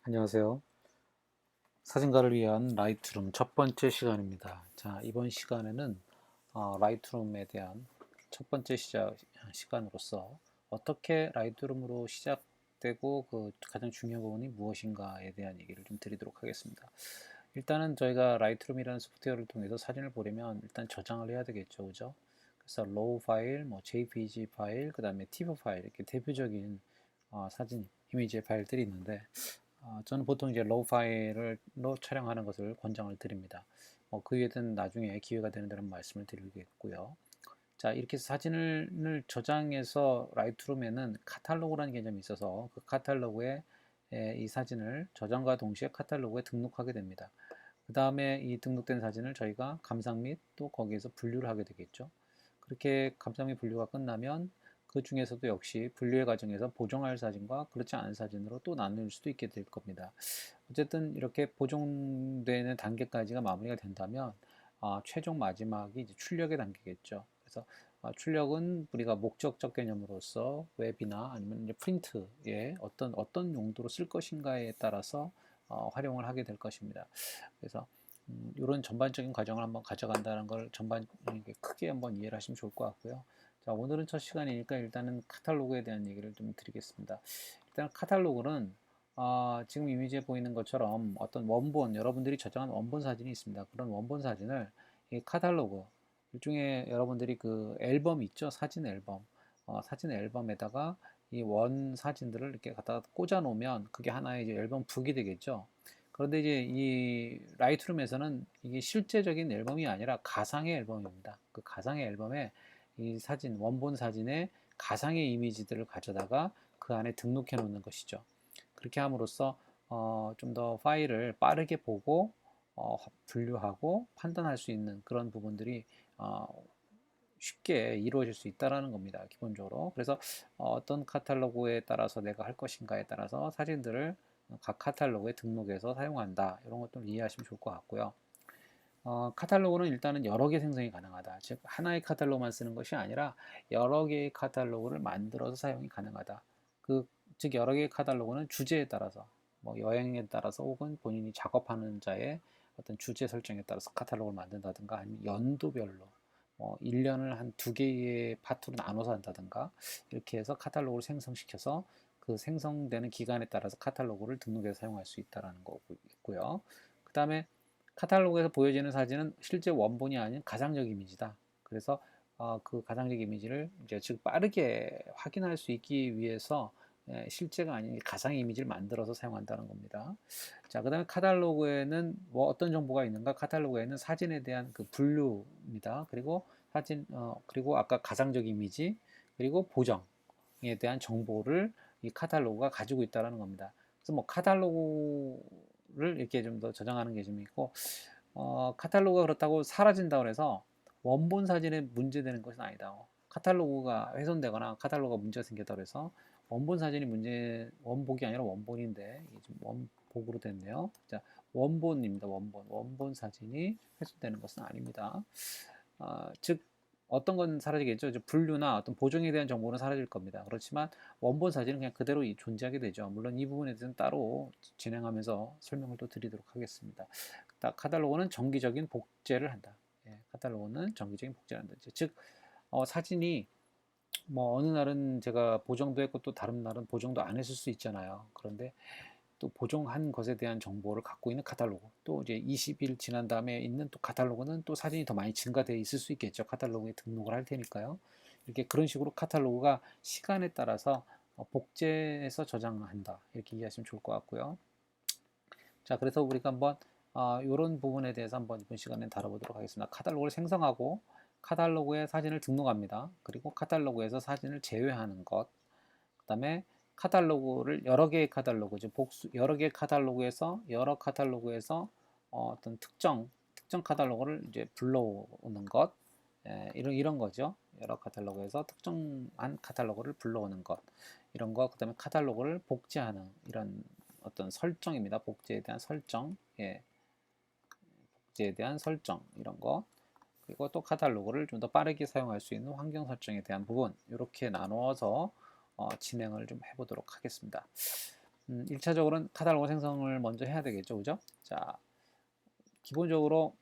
안녕하세요. 사진가를 위한 라이트룸 첫 번째 시간입니다. 자, 이번 시간에는 라이트룸에 대한 첫 번째 시간으로서 어떻게 라이트룸으로 시작되고 그 가장 중요한 부분이 무엇인가에 대한 얘기를 좀 드리도록 하겠습니다. 일단은 저희가 라이트룸이라는 소프트웨어를 통해서 사진을 보려면 일단 저장을 해야 되겠죠, 그죠? 그래서 로우 파일, 뭐 JPG 파일, 그 다음에 TIFF 파일 이렇게 대표적인 사진 이미지 파일들이 있는데 저는 보통 이제 로우 파일로 촬영하는 것을 권장을 드립니다. 그 이유는 나중에 기회가 되는 대로 말씀을 드리겠고요. 자, 이렇게 해서 사진을 저장해서 라이트룸에는 카탈로그라는 개념이 있어서 그 카탈로그에 이 사진을 저장과 동시에 카탈로그에 등록하게 됩니다. 그 다음에 이 등록된 사진을 저희가 감상 및 또 거기에서 분류를 하게 되겠죠. 그렇게 감상 및 분류가 끝나면 그 중에서도 역시 분류의 과정에서 보정할 사진과 그렇지 않은 사진으로 또 나눌 수도 있게 될 겁니다. 어쨌든 이렇게 보정되는 단계까지가 마무리가 된다면 최종 마지막이 이제 출력의 단계겠죠. 그래서 출력은 우리가 목적적 개념으로서 웹이나 아니면 이제 프린트에 어떤 용도로 쓸 것인가에 따라서 활용을 하게 될 것입니다. 그래서 이런 전반적인 과정을 한번 가져간다는 걸 크게 한번 이해를 하시면 좋을 것 같고요. 자, 오늘은 첫 시간이니까 일단은 카탈로그에 대한 얘기를 좀 드리겠습니다. 일단 카탈로그는 지금 이미지에 보이는 것처럼 어떤 원본, 여러분들이 저장한 원본 사진이 있습니다. 그런 원본 사진을 이 카탈로그, 일종의 여러분들이 그 앨범 있죠? 사진 앨범. 사진 앨범에다가 이 원 사진들을 이렇게 갖다가 꽂아 놓으면 그게 하나의 이제 앨범 북이 되겠죠. 그런데 이제 이 라이트룸에서는 이게 실제적인 앨범이 아니라 가상의 앨범입니다. 그 가상의 앨범에 이 사진, 원본 사진의 가상의 이미지들을 가져다가 그 안에 등록해 놓는 것이죠. 그렇게 함으로써 좀 더 파일을 빠르게 보고 분류하고 판단할 수 있는 그런 부분들이 어, 쉽게 이루어질 수 있다라는 겁니다. 기본적으로. 그래서 어떤 카탈로그에 따라서 내가 할 것인가에 따라서 사진들을 각 카탈로그에 등록해서 사용한다. 이런 것들 이해하시면 좋을 것 같고요. 카탈로그는 일단은 여러 개 생성이 가능하다. 즉 하나의 카탈로그만 쓰는 것이 아니라 여러 개의 카탈로그를 만들어서 사용이 가능하다. 즉 여러 개의 카탈로그는 주제에 따라서 뭐 여행에 따라서 혹은 본인이 작업하는 자의 어떤 주제 설정에 따라서 카탈로그를 만든다든가 아니면 연도별로 1년을 한 두 개의 파트로 나눠서 한다든가 이렇게 해서 카탈로그를 생성시켜서 그 생성되는 기간에 따라서 카탈로그를 등록해서 사용할 수 있다는 거고 있고요. 그 다음에 카탈로그에서 보여지는 사진은 실제 원본이 아닌 가상적 이미지다. 그래서 그 가상적 이미지를 이제 즉 빠르게 확인할 수 있기 위해서 실제가 아닌 가상 이미지를 만들어서 사용한다는 겁니다. 자, 그다음에 카탈로그에는 뭐 어떤 정보가 있는가? 카탈로그에는 사진에 대한 그 분류입니다. 그리고 그리고 아까 가상적 이미지 그리고 보정에 대한 정보를 이 카탈로그가 가지고 있다는 겁니다. 그래서 뭐 카탈로그를 이렇게 좀 더 저장하는 게 좀 있고 카탈로그가 그렇다고 사라진다고 해서 원본 사진에 문제되는 것은 아니다. 카탈로그가 훼손되거나 카탈로그가 문제가 생겼다고 해서 원복이 아니라 원본인데 이게 좀 원복으로 됐네요. 자, 원본입니다. 원본 사진이 훼손되는 것은 아닙니다. 즉 어떤 건 사라지겠죠. 분류나 어떤 보정에 대한 정보는 사라질 겁니다. 그렇지만 원본 사진은 그냥 그대로 존재하게 되죠. 물론 이 부분에 대해서는 따로 진행하면서 설명을 또 드리도록 하겠습니다. 카탈로그는 정기적인 복제를 한다. 카탈로그는 정기적인 복제를 한다. 즉 사진이 뭐 어느 날은 제가 보정도 했고 또 다른 날은 보정도 안 했을 수 있잖아요. 그런데 또 보정한 것에 대한 정보를 갖고 있는 카탈로그, 또 이제 20일 지난 다음에 있는 또 카탈로그는 또 사진이 더 많이 증가되어 있을 수 있겠죠. 카탈로그에 등록을 할 테니까요. 이렇게 그런 식으로 카탈로그가 시간에 따라서 복제해서 저장한다. 이렇게 이해하시면 좋을 것 같고요. 자, 그래서 우리가 한번 이런 부분에 대해서 한번 이번 시간에 다뤄보도록 하겠습니다. 카탈로그를 생성하고 카탈로그에 사진을 등록합니다. 그리고 카탈로그에서 사진을 제외하는 것, 그 다음에 카탈로그를 여러 개의 카탈로그죠. 여러 개의 카탈로그에서 어떤 특정 카탈로그를 이제 불러오는 것, 이런 거죠. 여러 카탈로그에서 특정한 카탈로그를 불러오는 것, 이런 거, 그 다음에 카탈로그를 복제하는 이런 어떤 설정입니다. 복제에 대한 설정, 복제에 대한 설정 이런 거. 그리고 또 카탈로그를 좀 더 빠르게 사용할 수 있는 환경 설정에 대한 부분 이렇게 나누어서 진행을 좀 해보도록 하겠습니다. 1차적으로는 카탈로그 생성을 먼저 해야 되겠죠, 그죠? 자, 기본적으로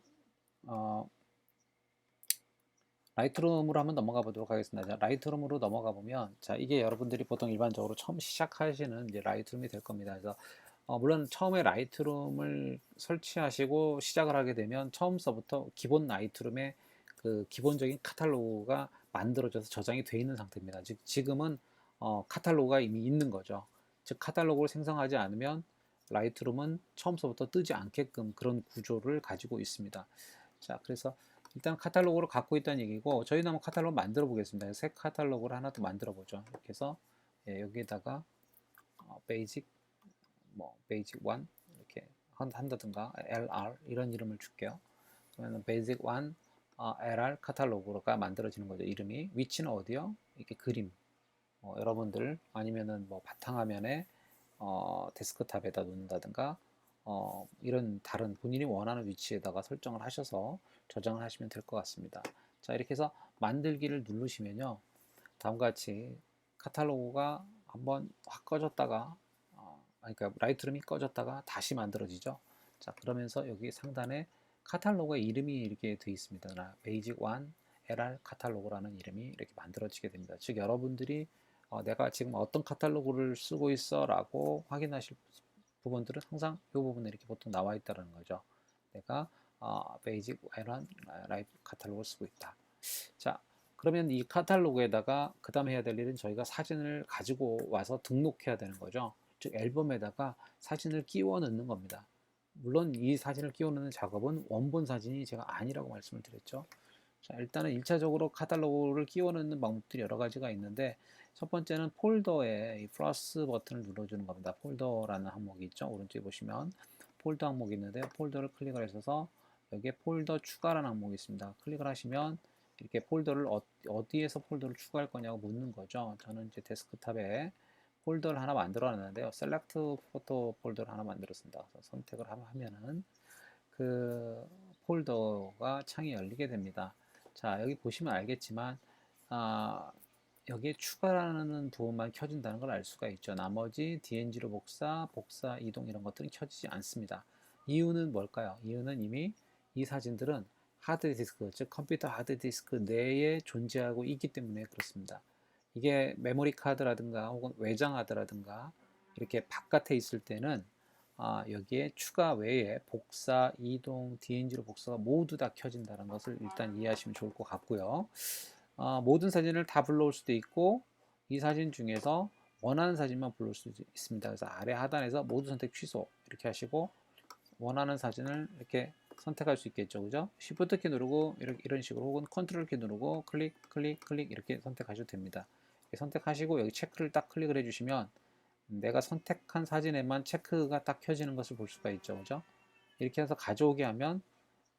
라이트룸으로 한번 넘어가 보도록 하겠습니다. 자, 라이트룸으로 넘어가 보면, 자, 이게 여러분들이 보통 일반적으로 처음 시작하시는 이제 라이트룸이 될 겁니다. 그래서 물론 처음에 라이트룸을 설치하시고 시작을 하게 되면 처음서부터 기본 라이트룸의 그 기본적인 카탈로그가 만들어져서 저장이 되어 있는 상태입니다. 즉 지금은 카탈로그가 이미 있는 거죠. 즉 카탈로그를 생성하지 않으면 라이트룸은 처음서부터 뜨지 않게끔 그런 구조를 가지고 있습니다. 자, 그래서 일단 카탈로그를 갖고 있다는 얘기고, 저희는 한번 카탈로그 만들어 보겠습니다. 새 카탈로그를 하나 더 만들어 보죠. 이렇게 해서 여기에다가 베이직 베이직 1 이렇게 한다든가 LR 이런 이름을 줄게요. 그러면 베이직 1 LR 카탈로그가 만들어지는 거죠. 이름이. 위치는 어디요? 이렇게 그림. 여러분들 아니면은 뭐 바탕화면에 데스크탑에다 놓는다든가 이런 다른 본인이 원하는 위치에다가 설정을 하셔서 저장을 하시면 될 것 같습니다. 자, 이렇게 해서 만들기를 누르시면요, 다음과 같이 카탈로그가 한번 확 꺼졌다가 그러니까 라이트룸이 꺼졌다가 다시 만들어지죠. 자, 그러면서 여기 상단에 카탈로그의 이름이 이렇게 되어 있습니다. 베이직 1 LR 카탈로그라는 이름이 이렇게 만들어지게 됩니다. 즉 여러분들이 내가 지금 어떤 카탈로그를 쓰고 있어 라고 확인하실 부분들은 항상 이 부분에 이렇게 보통 나와 있다는 거죠. 내가 베이직 LR 라이브 카탈로그를 쓰고 있다. 자, 그러면 이 카탈로그에다가 그 다음 해야 될 일은 저희가 사진을 가지고 와서 등록해야 되는 거죠. 즉 앨범에다가 사진을 끼워 넣는 겁니다. 물론 이 사진을 끼워 넣는 작업은 원본 사진이 제가 아니라고 말씀을 드렸죠. 자, 일단은 1차적으로 카탈로그를 끼워 넣는 방법들이 여러 가지가 있는데, 첫 번째는 폴더에 이 플러스 버튼을 눌러주는 겁니다. 폴더라는 항목이 있죠. 오른쪽에 보시면 폴더 항목이 있는데, 폴더를 클릭을 하셔서 여기에 폴더 추가라는 항목이 있습니다. 클릭을 하시면 이렇게 폴더를 어디에서 폴더를 추가할 거냐고 묻는 거죠. 저는 이제 데스크탑에 폴더를 하나 만들어 놨는데요. 셀렉트 포토 폴더를 하나 만들었습니다. 그래서 선택을 하면은 그 폴더가 창이 열리게 됩니다. 자, 여기 보시면 알겠지만 여기에 추가라는 부분만 켜진다는 걸 알 수가 있죠. 나머지 DNG로 복사, 이동 이런 것들은 켜지지 않습니다. 이유는 뭘까요? 이유는 이미 이 사진들은 하드디스크, 즉 컴퓨터 하드디스크 내에 존재하고 있기 때문에 그렇습니다. 이게 메모리 카드라든가 혹은 외장 하드라든가 이렇게 바깥에 있을 때는 여기에 추가 외에 복사, 이동, DNG로 복사가 모두 다 켜진다는 것을 일단 이해하시면 좋을 것 같고요. 모든 사진을 다 불러올 수도 있고 이 사진 중에서 원하는 사진만 불러올 수도 있습니다. 그래서 아래 하단에서 모두 선택 취소 이렇게 하시고 원하는 사진을 이렇게 선택할 수 있겠죠, 그죠? Shift 키 누르고 이런 식으로 혹은 컨트롤 키 누르고 클릭 이렇게 선택하셔도 됩니다. 이렇게 선택하시고 여기 체크를 딱 클릭을 해주시면 내가 선택한 사진에만 체크가 딱 켜지는 것을 볼 수가 있죠, 그죠? 이렇게 해서 가져오게 하면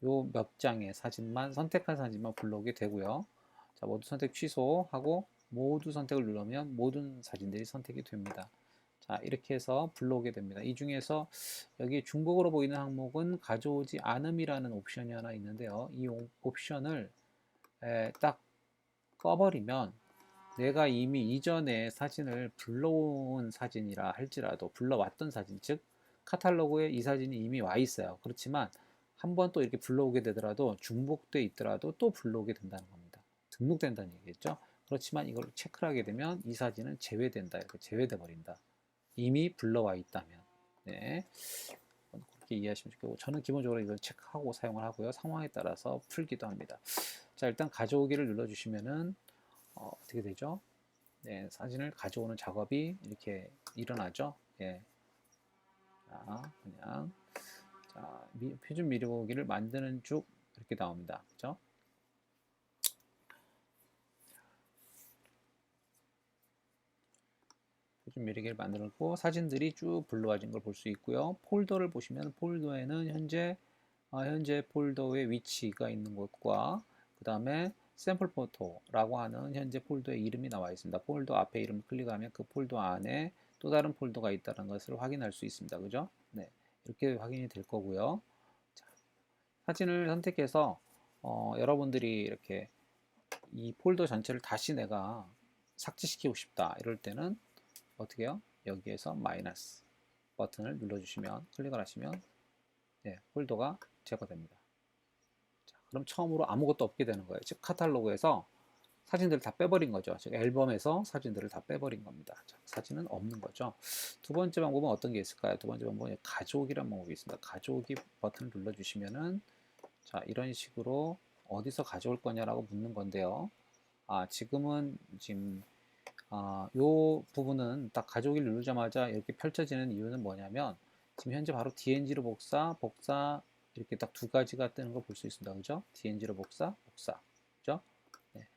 요 몇 장의 사진만 선택한 사진만 불러오게 되고요. 자, 모두 선택 취소하고 모두 선택을 누르면 모든 사진들이 선택이 됩니다. 자, 이렇게 해서 불러오게 됩니다. 이 중에서 여기 중복으로 보이는 항목은 가져오지 않음이라는 옵션이 하나 있는데요. 이 옵션을 딱 꺼버리면 내가 이미 이전에 사진을 불러온 사진이라 할지라도 불러왔던 사진, 즉 카탈로그에 이 사진이 이미 와 있어요. 그렇지만 한번 또 이렇게 불러오게 되더라도 중복돼 있더라도 또 불러오게 된다는 겁니다. 등록된다는 얘기겠죠. 그렇지만 이걸 체크를 하게 되면 이 사진은 제외된다. 이렇게 제외돼 버린다. 이미 불러와 있다면. 네. 그렇게 이해하시면 좋겠고, 저는 기본적으로 이걸 체크하고 사용을 하고요. 상황에 따라서 풀기도 합니다. 자, 일단 가져오기를 눌러주시면은 어떻게 되죠? 네, 사진을 가져오는 작업이 이렇게 일어나죠. 예. 자, 그냥 자, 표준 미리보기를 만드는 쭉 이렇게 나옵니다. 그죠? 표준 미리기를 만들고 사진들이 쭉 불러와진 걸 볼 수 있고요. 폴더를 보시면 폴더에는 현재 폴더의 위치가 있는 곳과 그 다음에 샘플 포토라고 하는 현재 폴더의 이름이 나와 있습니다. 폴더 앞에 이름을 클릭하면 그 폴더 안에 또 다른 폴더가 있다는 것을 확인할 수 있습니다. 그죠? 네, 이렇게 확인이 될 거고요. 자, 사진을 선택해서 여러분들이 이렇게 이 폴더 전체를 다시 내가 삭제시키고 싶다 이럴 때는 어떻게 해요? 여기에서 마이너스 버튼을 눌러주시면 클릭을 하시면 폴더가 제거됩니다. 자, 그럼 처음으로 아무것도 없게 되는 거예요. 즉 카탈로그에서 사진들을 다 빼버린 거죠. 즉 앨범에서 사진들을 다 빼버린 겁니다. 자, 사진은 없는 거죠. 두 번째 방법은 어떤 게 있을까요? 두 번째 방법은 가져오기란 방법이 있습니다. 가져오기 버튼을 눌러주시면은 자, 이런 식으로 어디서 가져올 거냐라고 묻는 건데요. 지금은 지금 요 부분은 딱 가져오기를 누르자마자 이렇게 펼쳐지는 이유는 뭐냐면 지금 현재 바로 DNG로 복사 이렇게 딱 두 가지가 뜨는 걸 볼 수 있습니다. 그죠? DNG로 복사. 그죠? 네.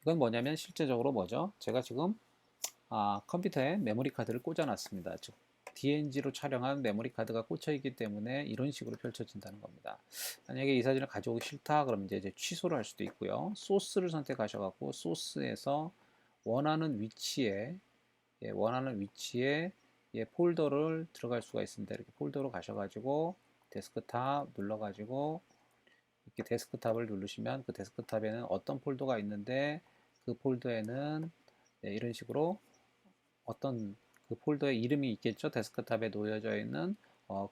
이건 뭐냐면 실제적으로 뭐죠? 제가 지금 컴퓨터에 메모리 카드를 꽂아 놨습니다. 즉 DNG로 촬영한 메모리 카드가 꽂혀 있기 때문에 이런 식으로 펼쳐진다는 겁니다. 만약에 이 사진을 가져오기 싫다 그러면 이제 취소를 할 수도 있고요. 소스를 선택하셔 갖고 소스에서 원하는 위치에 폴더를 들어갈 수가 있습니다. 이렇게 폴더로 가셔가지고 데스크탑 눌러가지고 이렇게 데스크탑을 누르시면 그 데스크탑에는 어떤 폴더가 있는데 그 폴더에는 이런 식으로 어떤 그 폴더의 이름이 있겠죠. 데스크탑에 놓여져 있는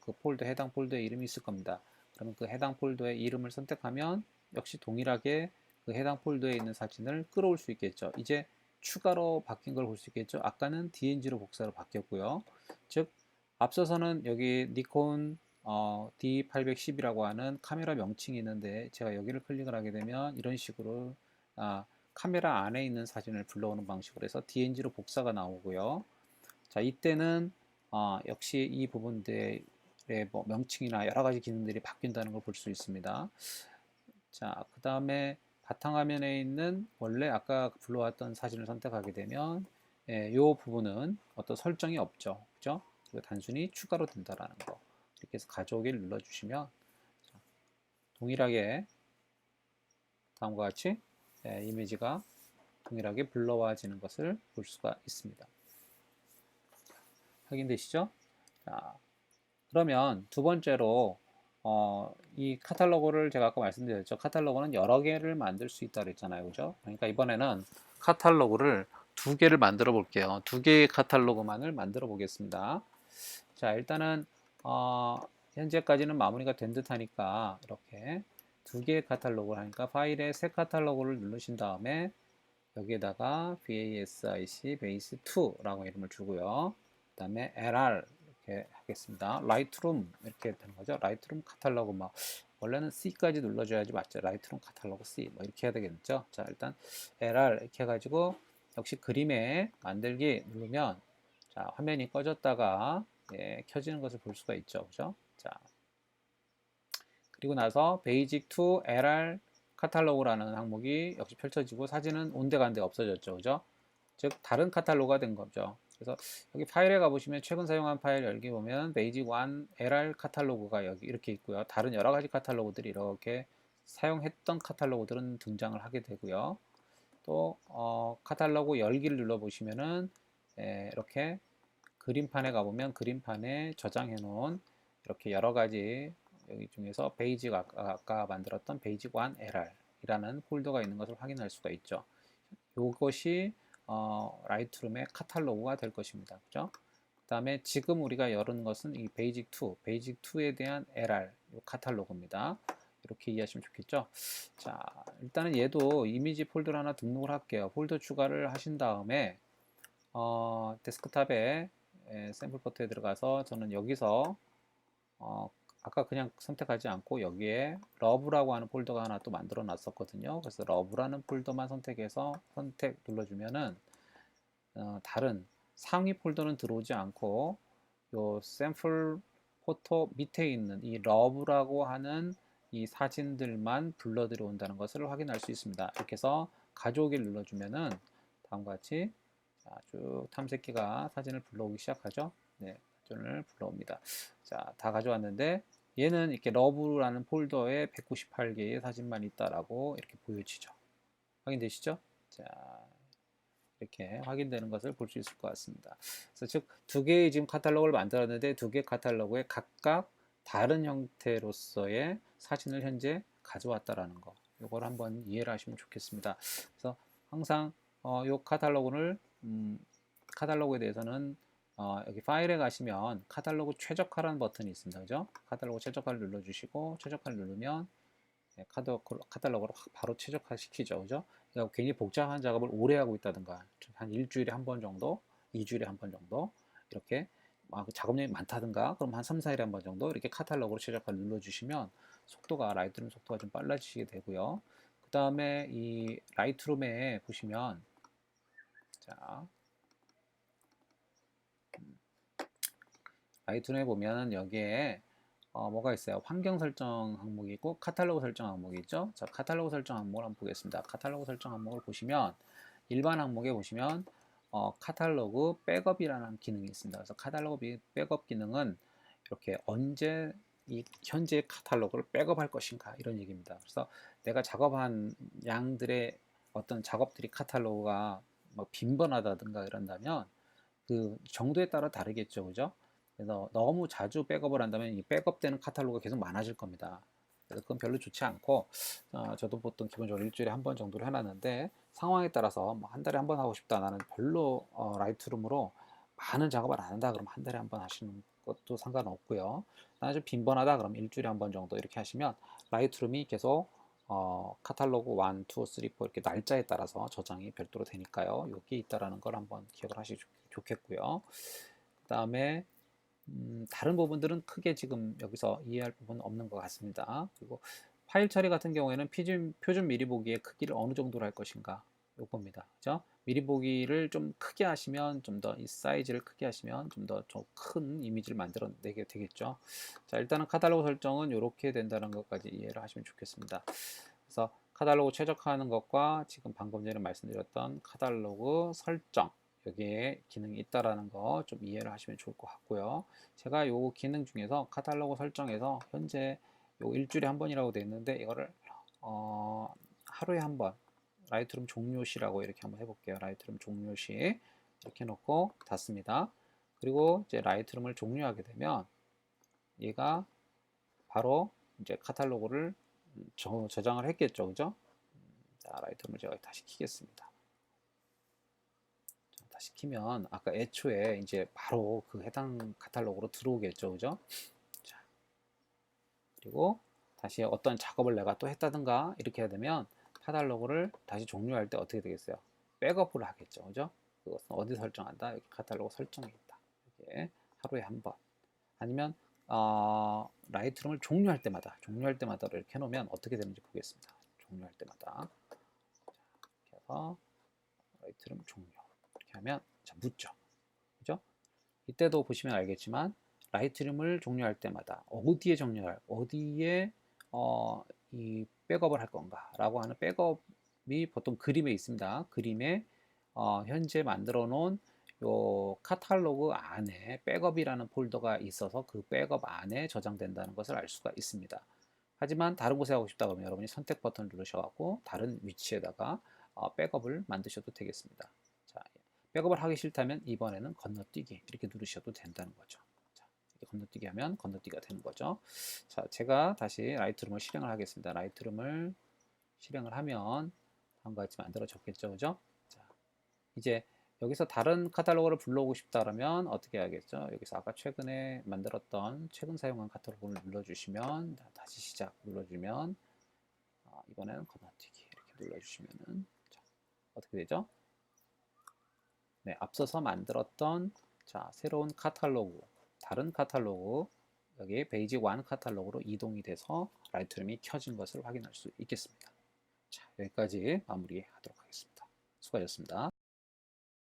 그 해당 폴더의 이름이 있을 겁니다. 그러면 그 해당 폴더의 이름을 선택하면 역시 동일하게 그 해당 폴더에 있는 사진을 끌어올 수 있겠죠. 이제 추가로 바뀐 걸 볼 수 있겠죠. 아까는 DNG로 복사로 바뀌었고요. 즉 앞서서는 여기 니콘 D810이라고 하는 카메라 명칭이 있는데 제가 여기를 클릭을 하게 되면 이런 식으로 카메라 안에 있는 사진을 불러오는 방식으로 해서 DNG로 복사가 나오고요. 자, 이때는 역시 이 부분들의 뭐 명칭이나 여러 가지 기능들이 바뀐다는 걸 볼 수 있습니다. 자, 그 다음에 바탕화면에 있는 원래 아까 불러왔던 사진을 선택하게 되면 이 부분은 어떤 설정이 없죠. 그죠? 단순히 추가로 된다라는 거. 이렇게 해서 가져오기를 눌러주시면 동일하게 다음과 같이 이미지가 동일하게 불러와지는 것을 볼 수가 있습니다. 확인되시죠? 자, 그러면 두 번째로 이 카탈로그를 제가 아까 말씀드렸죠. 카탈로그는 여러 개를 만들 수 있다 그랬잖아요. 그죠? 그러니까 이번에는 카탈로그를 두 개를 만들어 볼게요. 두 개의 카탈로그만을 만들어 보겠습니다. 자, 일단은 현재까지는 마무리가 된 듯 하니까 이렇게 두 개의 카탈로그를 하니까 파일에 새 카탈로그를 누르신 다음에 여기에다가 BASIC base2라고 이름을 주고요. 그 다음에 LR 이렇게 하겠습니다. 라이트룸 이렇게 되는 거죠. 라이트룸 카탈로그 뭐 원래는 C까지 눌러줘야지 맞죠. 라이트룸 카탈로그 C 뭐 이렇게 해야 되겠죠. 자, 일단 LR 이렇게 해가지고 역시 그림에 만들기 누르면 자, 화면이 꺼졌다가 켜지는 것을 볼 수가 있죠. 그죠? 자, 그리고 나서 베이직 2 LR 카탈로그라는 항목이 역시 펼쳐지고 사진은 온데간데 없어졌죠. 그죠? 즉 다른 카탈로그가 된 거죠. 그래서 여기 파일에 가보시면 최근 사용한 파일 열기 보면 베이직 1 LR 카탈로그가 여기 이렇게 있고요. 다른 여러 가지 카탈로그들이 이렇게 사용했던 카탈로그들은 등장을 하게 되고요. 또 카탈로그 열기를 눌러보시면은 이렇게 그림판에 가보면 그림판에 저장해 놓은 이렇게 여러 가지 여기 중에서 베이직 아까 만들었던 베이직 1 LR 이라는 폴더가 있는 것을 확인할 수가 있죠. 이것이 라이트룸의 카탈로그가 될 것입니다. 그죠? 그 다음에 지금 우리가 열은 것은 이 베이직 2에 대한 LR 카탈로그입니다. 이렇게 이해하시면 좋겠죠? 자, 일단은 얘도 이미지 폴더를 하나 등록을 할게요. 폴더 추가를 하신 다음에 데스크탑에 샘플 포트에 들어가서 저는 여기서 아까 그냥 선택하지 않고 여기에 러브라고 하는 폴더가 하나 또 만들어 놨었거든요. 그래서 러브라는 폴더만 선택해서 선택 눌러주면은 다른 상위 폴더는 들어오지 않고 요 샘플 포토 밑에 있는 이 러브라고 하는 이 사진들만 불러 들어온다는 것을 확인할 수 있습니다. 이렇게 해서 가져오기를 눌러주면은 다음과 같이 쭉 탐색기가 사진을 불러오기 시작하죠. 네, 사진을 불러옵니다. 자, 다 가져왔는데 얘는 이렇게 러브라는 폴더에 198개의 사진만 있다라고 이렇게 보여지죠. 확인되시죠? 자, 이렇게 확인되는 것을 볼 수 있을 것 같습니다. 그래서 즉 두 개의 지금 카탈로그를 만들었는데 두 개의 카탈로그에 각각 다른 형태로서의 사진을 현재 가져왔다라는 거. 이걸 한번 이해를 하시면 좋겠습니다. 그래서 항상 이 카탈로그를 카탈로그에 대해서는 여기 파일에 가시면 카탈로그 최적화라는 버튼이 있습니다. 그죠? 카탈로그 최적화를 눌러주시고 최적화를 누르면 카탈로그로 바로 최적화 시키죠. 그죠? 그러니까 괜히 복잡한 작업을 오래 하고 있다든가 한 일주일에 한 번 정도, 2주일에 한 번 정도 이렇게 작업량이 많다든가 그럼 한 3, 4일에 한 번 정도 이렇게 카탈로그로 최적화를 눌러주시면 라이트룸 속도가 좀 빨라지게 되고요. 그 다음에 이 라이트룸에 보시면 자 라이트룸에 보면 여기에 뭐가 있어요? 환경 설정 항목이 있고 카탈로그 설정 항목이 있죠. 자, 카탈로그 설정 항목을 한번 보겠습니다. 카탈로그 설정 항목을 보시면 일반 항목에 보시면 카탈로그 백업이라는 기능이 있습니다. 그래서 카탈로그 백업 기능은 이렇게 언제 이 현재 카탈로그를 백업할 것인가 이런 얘기입니다. 그래서 내가 작업한 양들의 어떤 작업들이 카탈로그가 뭐 빈번하다든가 이런다면 그 정도에 따라 다르겠죠, 그죠? 그래서 너무 자주 백업을 한다면 이 백업되는 카탈로그가 계속 많아질 겁니다. 그래서 그건 별로 좋지 않고 저도 보통 기본적으로 일주일에 한 번 정도를 해놨는데 상황에 따라서 뭐 한 달에 한 번 하고 싶다 나는 별로 라이트룸으로 많은 작업을 안 한다 그러면 한 달에 한 번 하시는 것도 상관없고요. 나는 좀 빈번하다 그러면 일주일에 한 번 정도 이렇게 하시면 라이트룸이 계속 카탈로그 1, 2, 3, 4 이렇게 날짜에 따라서 저장이 별도로 되니까요. 여기 있다라는 걸 한번 기억을 하시면 좋겠고요. 그 다음에 다른 부분들은 크게 지금 여기서 이해할 부분은 없는 것 같습니다. 그리고 파일 처리 같은 경우에는 표준 미리 보기의 크기를 어느 정도로 할 것인가 요겁니다. 그죠? 미리 보기를 좀 크게 하시면 좀 더 이 사이즈를 크게 하시면 좀 더 큰 이미지를 만들어내게 되겠죠. 자, 일단은 카탈로그 설정은 이렇게 된다는 것까지 이해를 하시면 좋겠습니다. 그래서 카탈로그 최적화하는 것과 지금 방금 전에 말씀드렸던 카탈로그 설정 여기에 기능이 있다라는 거 좀 이해를 하시면 좋을 것 같고요. 제가 요 기능 중에서 카탈로그 설정에서 현재 요 일주일에 한 번이라고 되어 있는데 이거를 하루에 한 번 라이트룸 종료시라고 이렇게 한번 해볼게요. 라이트룸 종료시 이렇게 놓고 닫습니다. 그리고 이제 라이트룸을 종료하게 되면 얘가 바로 이제 카탈로그를 저장을 했겠죠, 그죠? 자, 라이트룸을 제가 다시 키겠습니다. 다시 키면 아까 애초에 이제 바로 그 해당 카탈로그로 들어오겠죠, 그죠? 자, 그리고 다시 어떤 작업을 내가 또 했다든가 이렇게 해야 되면 카탈로그를 다시 종료할 때 어떻게 되겠어요? 백업을 하겠죠, 그죠? 그것은 어디 설정한다? 여기 카탈로그 설정에 있다. 이게 하루에 한 번. 아니면 라이트룸을 종료할 때마다 이렇게 해놓으면 어떻게 되는지 보겠습니다. 종료할 때마다 이렇게 해서 라이트룸 종료 이렇게 하면 자, 묻죠. 그죠? 이때도 보시면 알겠지만 라이트룸을 종료할 때마다 어디에 이 백업을 할 건가 라고 하는 백업이 보통 그림에 있습니다. 그림에 현재 만들어 놓은 요 카탈로그 안에 백업이라는 폴더가 있어서 그 백업 안에 저장된다는 것을 알 수가 있습니다. 하지만 다른 곳에 하고 싶다 그러면 여러분이 선택 버튼을 누르셔갖고 다른 위치에다가 백업을 만드셔도 되겠습니다. 자, 백업을 하기 싫다면 이번에는 건너뛰기 이렇게 누르셔도 된다는 거죠. 자, 건너뛰기 하면 건너뛰기가 되는 거죠. 자, 제가 다시 라이트룸을 실행을 하겠습니다. 라이트룸을 실행을 하면 다음과 같이 만들어졌겠죠, 그죠? 자, 이제 여기서 다른 카탈로그를 불러오고 싶다 그러면 어떻게 해야겠죠? 여기서 아까 최근에 만들었던 최근 사용한 카탈로그를 눌러주시면 다시 시작 눌러주면 이번에는 건너뛰기 이렇게 눌러주시면은 자, 어떻게 되죠? 네, 앞서서 만들었던 자, 새로운 카탈로그, 다른 카탈로그 여기 페이지 1 카탈로그로 이동이 돼서 라이트룸이 켜진 것을 확인할 수 있겠습니다. 자, 여기까지 마무리하도록 하겠습니다. 수고하셨습니다.